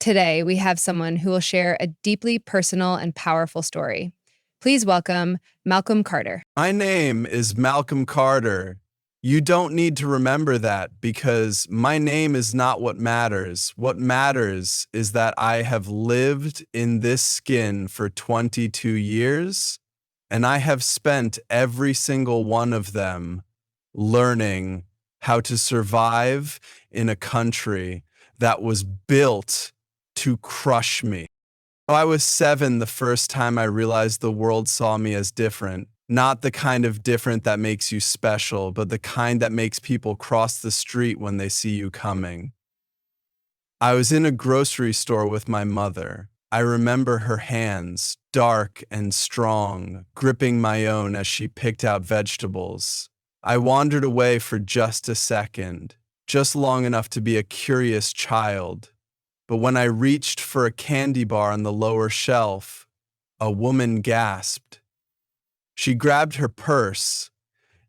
Today, we have someone who will share a deeply personal and powerful story. Please welcome Malcolm Carter. My name is Malcolm Carter. You don't need to remember that because my name is not what matters. What matters is that I have lived in this skin for 22 years, and I have spent every single one of them learning how to survive in a country that was built to crush me. I was 7 the first time I realized the world saw me as different. Not the kind of different that makes you special, but the kind that makes people cross the street when they see you coming. I was in a grocery store with my mother. I remember her hands, dark and strong, gripping my own as she picked out vegetables. I wandered away for just a second, just long enough to be a curious child. But when I reached for a candy bar on the lower shelf, a woman gasped. She grabbed her purse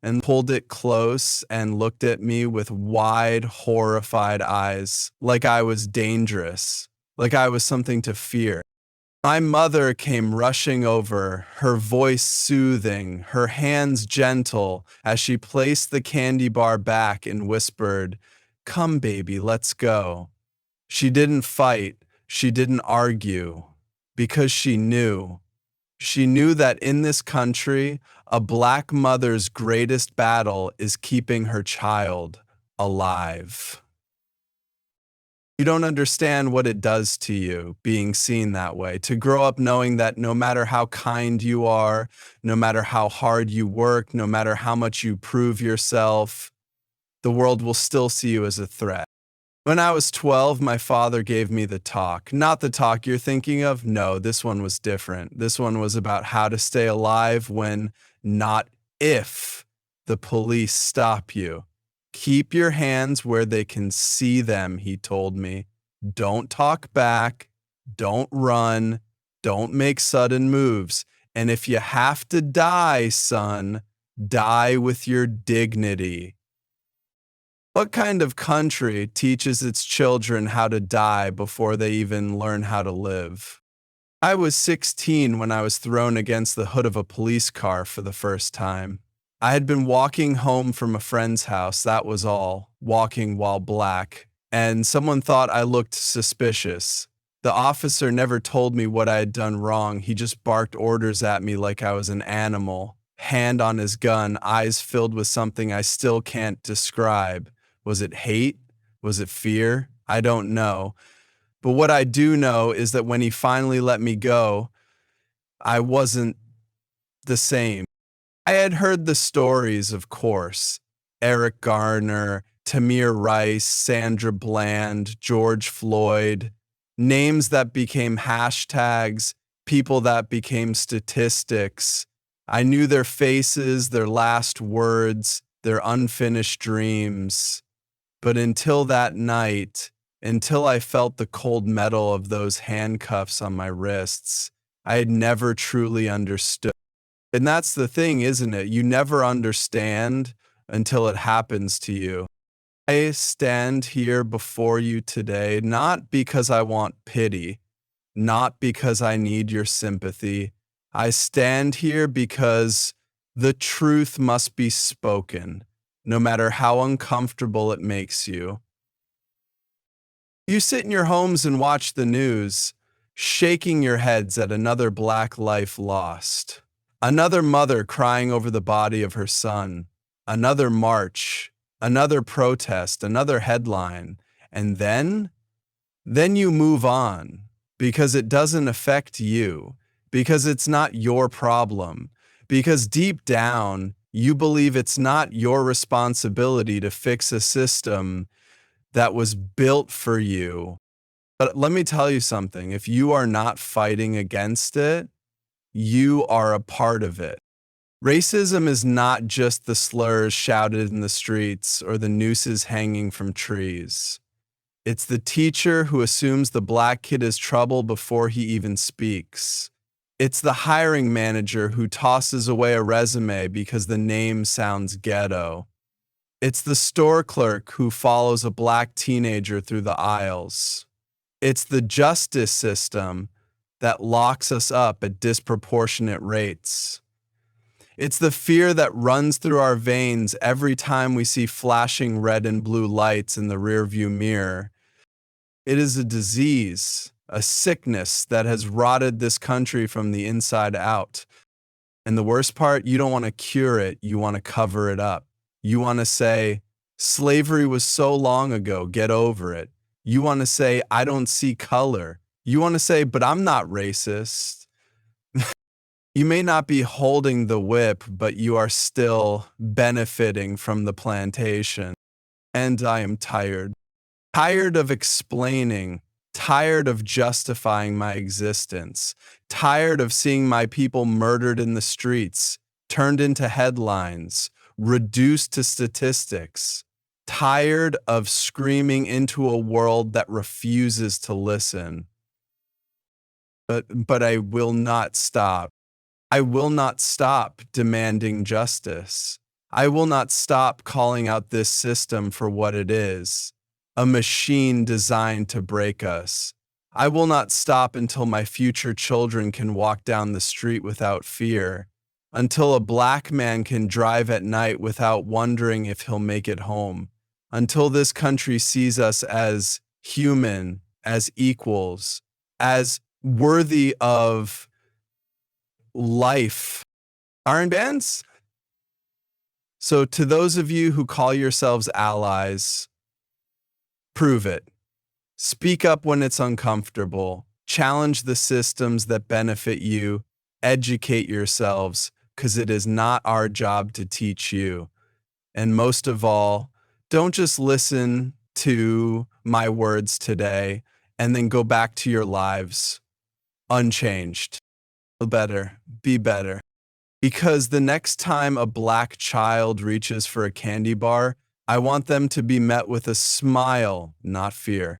and pulled it close and looked at me with wide, horrified eyes, like I was dangerous, like I was something to fear. My mother came rushing over, her voice soothing, her hands gentle, as she placed the candy bar back and whispered, "Come, baby, let's go." She didn't fight, she didn't argue, because she knew. She knew that in this country, a black mother's greatest battle is keeping her child alive. You don't understand what it does to you being seen that way, to grow up knowing that no matter how kind you are, no matter how hard you work, no matter how much you prove yourself, the world will still see you as a threat. When I was 12, my father gave me the talk. Not the talk you're thinking of. No, this one was different. This one was about how to stay alive when, not if, the police stop you. Keep your hands where they can see them, he told me. Don't talk back. Don't run. Don't make sudden moves. And if you have to die, son, die with your dignity. What kind of country teaches its children how to die before they even learn how to live? I was 16 when I was thrown against the hood of a police car for the first time. I had been walking home from a friend's house, that was all, walking while black, and someone thought I looked suspicious. The officer never told me what I had done wrong, he just barked orders at me like I was an animal. Hand on his gun, eyes filled with something I still can't describe. Was it hate? Was it fear? I don't know. But what I do know is that when he finally let me go, I wasn't the same. I had heard the stories, of course. Eric Garner, Tamir Rice, Sandra Bland, George Floyd. Names that became hashtags, people that became statistics. I knew their faces, their last words, their unfinished dreams. But until that night, until I felt the cold metal of those handcuffs on my wrists, I had never truly understood. And that's the thing, isn't it? You never understand until it happens to you. I stand here before you today, not because I want pity, not because I need your sympathy. I stand here because the truth must be spoken, no matter how uncomfortable it makes you. You sit in your homes and watch the news, shaking your heads at another black life lost, another mother crying over the body of her son, another march, another protest, another headline, and then you move on because it doesn't affect you, because it's not your problem, because deep down, you believe it's not your responsibility to fix a system that was built for you. But let me tell you something, if you are not fighting against it, you are a part of it. Racism is not just the slurs shouted in the streets or the nooses hanging from trees. It's the teacher who assumes the black kid is trouble before he even speaks. It's the hiring manager who tosses away a resume because the name sounds ghetto. It's the store clerk who follows a black teenager through the aisles. It's the justice system that locks us up at disproportionate rates. It's the fear that runs through our veins every time we see flashing red and blue lights in the rearview mirror. It is a disease, a sickness that has rotted this country from the inside out. And the worst part, you don't want to cure it, you want to cover it up. You want to say, slavery was so long ago, get over it. You want to say, I don't see color. You want to say, but I'm not racist. You may not be holding the whip, but you are still benefiting from the plantation. And I am tired. Tired of explaining, tired of justifying my existence, tired of seeing my people murdered in the streets, turned into headlines, reduced to statistics, tired of screaming into a world that refuses to listen. But I will not stop. I will not stop demanding justice. I will not stop calling out this system for what it is, a machine designed to break us. I will not stop until my future children can walk down the street without fear, until a black man can drive at night without wondering if he'll make it home, until this country sees us as human, as equals, as worthy of life. Aren't bands? So to those of you who call yourselves allies, prove it. Speak up when it's uncomfortable. Challenge the systems that benefit you. Educate yourselves, because it is not our job to teach you. And most of all, don't just listen to my words today and then go back to your lives unchanged. Better, be better. Because the next time a black child reaches for a candy bar, I want them to be met with a smile, not fear.